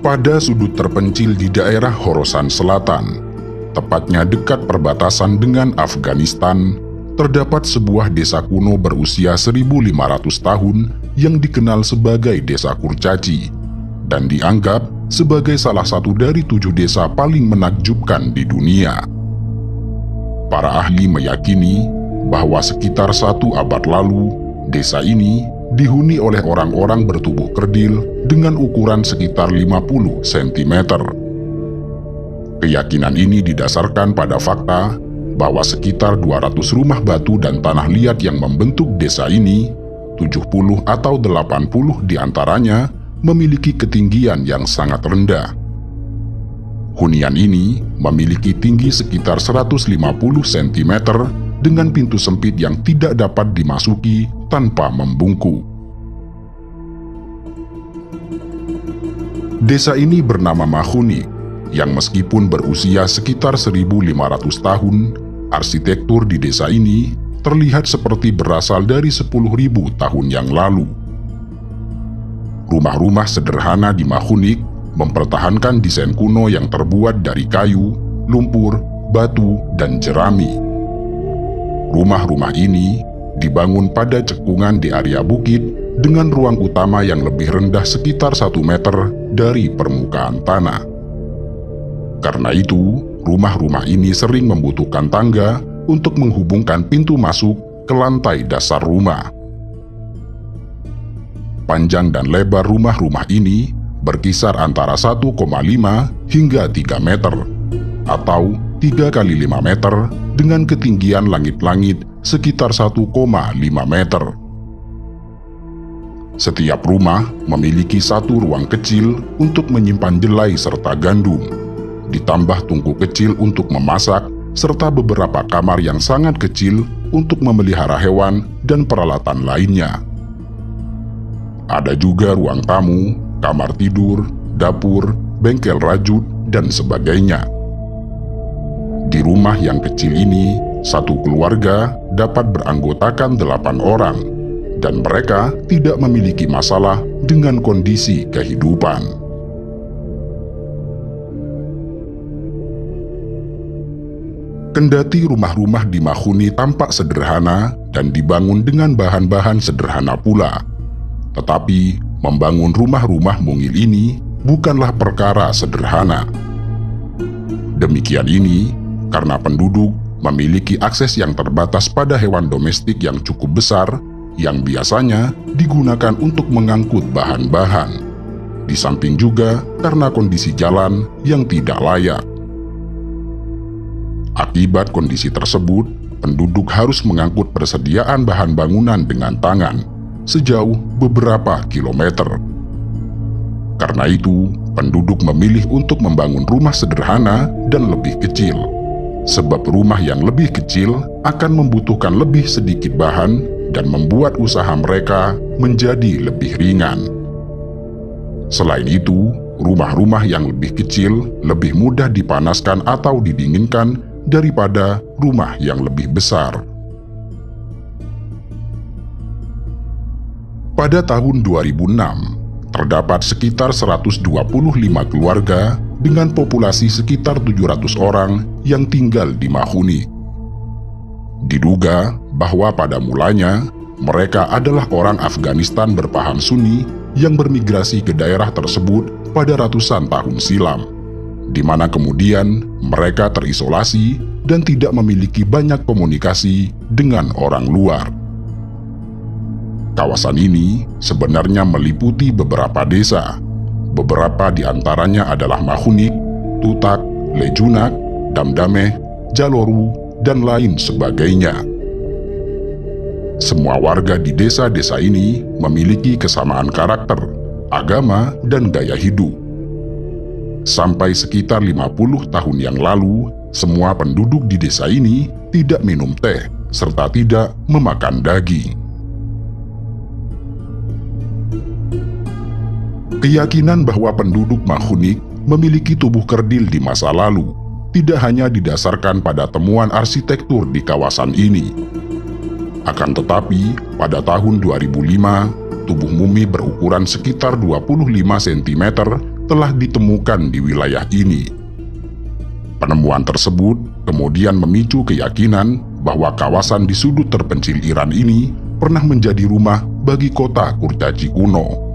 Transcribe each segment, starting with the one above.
Pada sudut terpencil di daerah Khorasan Selatan, tepatnya dekat perbatasan dengan Afghanistan, terdapat sebuah desa kuno berusia 1.500 tahun yang dikenal sebagai Desa Kurcaci dan dianggap sebagai salah satu dari 7 desa paling menakjubkan di dunia. Para ahli meyakini bahwa sekitar 1 abad lalu, desa ini dihuni oleh orang-orang bertubuh kerdil dengan ukuran sekitar 50 cm. Keyakinan ini didasarkan pada fakta bahwa sekitar 200 rumah batu dan tanah liat yang membentuk desa ini, 70 atau 80 diantaranya memiliki ketinggian yang sangat rendah. Hunian ini memiliki tinggi sekitar 150 cm dengan pintu sempit yang tidak dapat dimasuki tanpa membungkuk. Desa ini bernama Mahunik, yang meskipun berusia sekitar 1.500 tahun, arsitektur di desa ini terlihat seperti berasal dari 10.000 tahun yang lalu. Rumah-rumah sederhana di Mahunik mempertahankan desain kuno yang terbuat dari kayu, lumpur, batu, dan jerami. Rumah-rumah ini dibangun pada cekungan di area bukit dengan ruang utama yang lebih rendah sekitar 1 meter dari permukaan tanah. Karena itu, rumah-rumah ini sering membutuhkan tangga untuk menghubungkan pintu masuk ke lantai dasar rumah. Panjang dan lebar rumah-rumah ini berkisar antara 1,5 hingga 3 meter, atau 3 kali 5 meter dengan ketinggian langit-langit sekitar 1,5 meter. Setiap rumah memiliki 1 ruang kecil untuk menyimpan jelai serta gandum, ditambah tungku kecil untuk memasak, serta beberapa kamar yang sangat kecil untuk memelihara hewan dan peralatan lainnya. Ada juga ruang tamu, kamar tidur, dapur, bengkel rajut, dan sebagainya. Di rumah yang kecil ini, satu keluarga dapat beranggotakan 8 orang, dan mereka tidak memiliki masalah dengan kondisi kehidupan. Kendati rumah-rumah di Mahuni tampak sederhana dan dibangun dengan bahan-bahan sederhana pula, tetapi membangun rumah-rumah mungil ini bukanlah perkara sederhana. Demikian ini karena penduduk memiliki akses yang terbatas pada hewan domestik yang cukup besar yang biasanya digunakan untuk mengangkut bahan-bahan. Di samping juga karena kondisi jalan yang tidak layak. Akibat kondisi tersebut, penduduk harus mengangkut persediaan bahan bangunan dengan tangan sejauh beberapa kilometer. Karena itu, penduduk memilih untuk membangun rumah sederhana dan lebih kecil, sebab rumah yang lebih kecil akan membutuhkan lebih sedikit bahan dan membuat usaha mereka menjadi lebih ringan. Selain itu, rumah-rumah yang lebih kecil lebih mudah dipanaskan atau didinginkan daripada rumah yang lebih besar. Pada tahun 2006, terdapat sekitar 125 keluarga dengan populasi sekitar 700 orang yang tinggal di Mahuni. Diduga bahwa pada mulanya mereka adalah orang Afghanistan berpaham Sunni yang bermigrasi ke daerah tersebut pada ratusan tahun silam, di mana kemudian mereka terisolasi dan tidak memiliki banyak komunikasi dengan orang luar. Kawasan ini sebenarnya meliputi beberapa desa. Beberapa di antaranya adalah Mahunik, Tutak, Lejunak, Damdameh, Jaloru, dan lain sebagainya. Semua warga di desa-desa ini memiliki kesamaan karakter, agama, dan gaya hidup. Sampai sekitar 50 tahun yang lalu, semua penduduk di desa ini tidak minum teh, serta tidak memakan daging. Keyakinan bahwa penduduk Mahunik memiliki tubuh kerdil di masa lalu tidak hanya didasarkan pada temuan arsitektur di kawasan ini. Akan tetapi, pada tahun 2005, tubuh mumi berukuran sekitar 25 cm telah ditemukan di wilayah ini. Penemuan tersebut kemudian memicu keyakinan bahwa kawasan di sudut terpencil Iran ini pernah menjadi rumah bagi kota kurcaci kuno.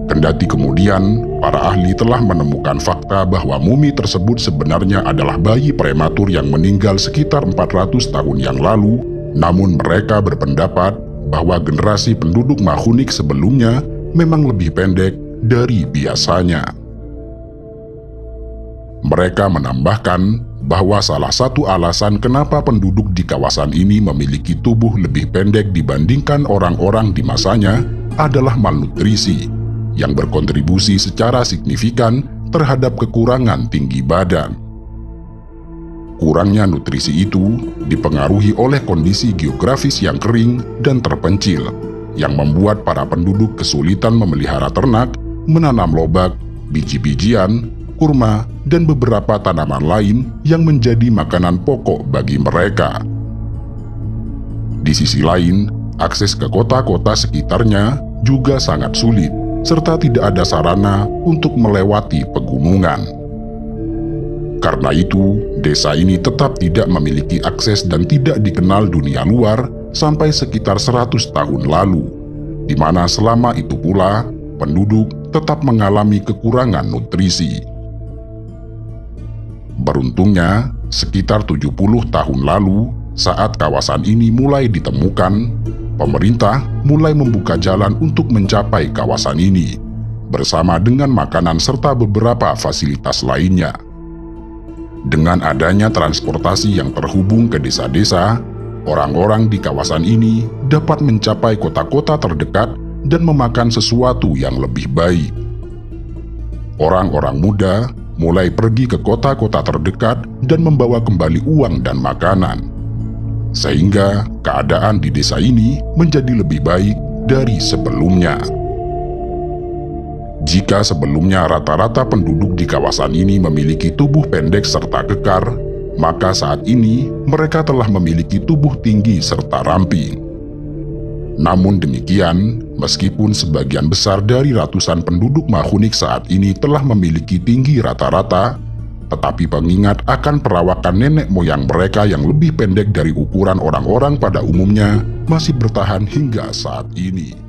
Kendati kemudian para ahli telah menemukan fakta bahwa mumi tersebut sebenarnya adalah bayi prematur yang meninggal sekitar 400 tahun yang lalu, namun mereka berpendapat bahwa generasi penduduk Mahunik sebelumnya memang lebih pendek dari biasanya. Mereka menambahkan bahwa salah satu alasan kenapa penduduk di kawasan ini memiliki tubuh lebih pendek dibandingkan orang-orang di masanya adalah malnutrisi, yang berkontribusi secara signifikan terhadap kekurangan tinggi badan. Kurangnya nutrisi itu dipengaruhi oleh kondisi geografis yang kering dan terpencil, yang membuat para penduduk kesulitan memelihara ternak, menanam lobak, biji-bijian, kurma, dan beberapa tanaman lain yang menjadi makanan pokok bagi mereka. Di sisi lain, akses ke kota-kota sekitarnya juga sangat sulit, serta tidak ada sarana untuk melewati pegunungan. Karena itu, desa ini tetap tidak memiliki akses dan tidak dikenal dunia luar sampai sekitar 100 tahun lalu, di mana selama itu pula penduduk tetap mengalami kekurangan nutrisi. Beruntungnya, sekitar 70 tahun lalu, saat kawasan ini mulai ditemukan, pemerintah mulai membuka jalan untuk mencapai kawasan ini, bersama dengan makanan serta beberapa fasilitas lainnya. Dengan adanya transportasi yang terhubung ke desa-desa, orang-orang di kawasan ini dapat mencapai kota-kota terdekat dan memakan sesuatu yang lebih baik. Orang-orang muda mulai pergi ke kota-kota terdekat dan membawa kembali uang dan makanan, sehingga keadaan di desa ini menjadi lebih baik dari sebelumnya. Jika sebelumnya rata-rata penduduk di kawasan ini memiliki tubuh pendek serta kekar, maka saat ini mereka telah memiliki tubuh tinggi serta ramping. Namun demikian, meskipun sebagian besar dari ratusan penduduk Mahunik saat ini telah memiliki tinggi rata-rata, tetapi pengingat akan perawakan nenek moyang mereka yang lebih pendek dari ukuran orang-orang pada umumnya masih bertahan hingga saat ini.